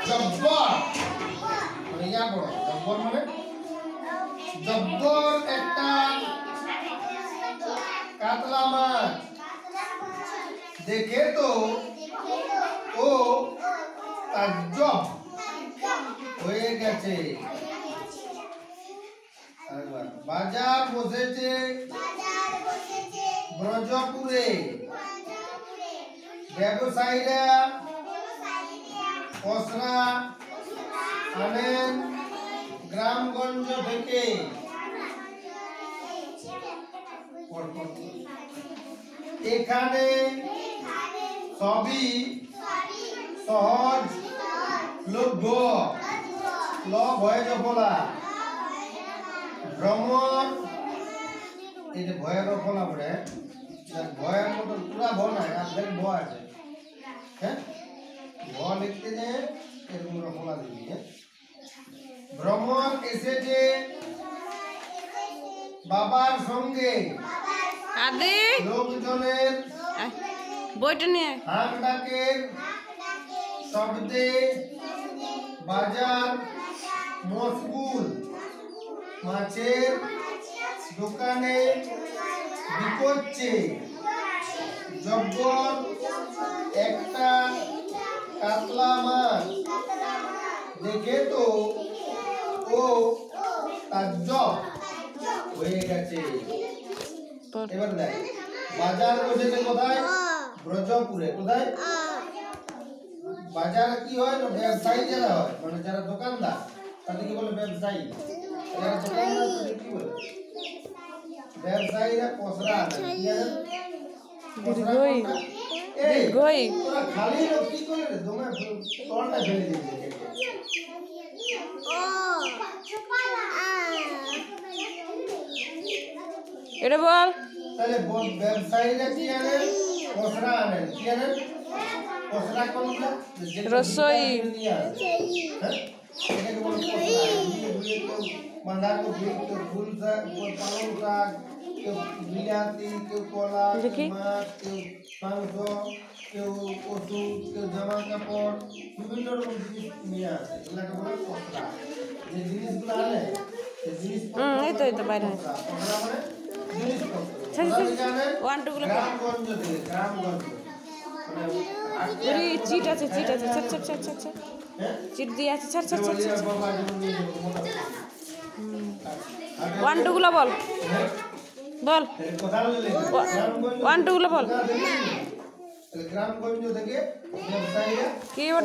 জব্বর মানে ইয়া বড় জব্বর মানে জব্বর একটা কাতলা মাছ দেখে তো ও তাজ্জব হয়ে গেছে। বাজার বসেছে ব্রজপুরে, ব্যবসায়ীরা পসরা আনেন গ্রামগঞ্জ থেকে। এখানে সবই সহজ লভ্য, লভ হয়ে বলা ভ্রমণ, এই যে ভয়ের ফলা পড়ে ভয়ের মতো পুরা ভ নাই আর ভ আছে, হ্যাঁ ভ লিখতে যে এরকম ফলা দিবি। ভ্রমণ এসেছে বাবার সঙ্গে, আদি লোকজনের বইটা নিয়ে হাঁক ডাকের শব্দে বাজার মশগুল, মাছের দোকানে বিকোচ্ছে। জব্বর একটা কাতলা মাছ দেখে তো ও তাজ্জব হয়ে গেছে। এবার দেখ বাজার বসেছে কোথায়? ব্রজপুরে। কোথায়? বাজার কি হয় না ব্যবসায়ী যারা হয় মানে যারা দোকানদার তাদের কি বলে ব্যবসায়ী, যারা দোকানদার তাদের কি বলে ব্যবসায়ীরা পসরা আনে। কি আনে? দীর্ঘই দীর্ঘই তোরা খালি লোক কি করে রে দমে তলটা ফেলে দিয়েছে। এটা বল। তাহলে ব্যবসায়ীরা কি আনে? পসরা আনে। কি আনে? পসরা কোনটা? রসই। হ্যাঁ এটাকে বলে পসরা। কেউ বাঁধাকপি, কেউ ফুল শাক, কেউ পালং শাক, কেউ বিলাতি, কেউ কলা, কেউ মাছ, কেউ মাংস, কেউ ওষুধ, কেউ জামা কাপড়, বিভিন্ন রকম জিনিস নিয়ে আসে। এগুলাকে বলে পসরা। যে জিনিসগুলো আনে সেই জিনিসপত্র এই তো বাইরে পসরা মানে জিনিসপত্র। ওয়ানটুগুলো গ্রামগঞ্জ থেকে গ্রামগঞ্জ মানে চিট আছে, চিট আছে, ছাড় ছাড় ছাড় ছাড় ছাড় চিট দিয়ে আছে, ছাড় ছাড় ছাড় ছাড়। ওয়ানটুগুলো বল বল, ওয়ানটুগুলো বল গ্রামগঞ্জ থেকে ব্যবসায়ীরা কি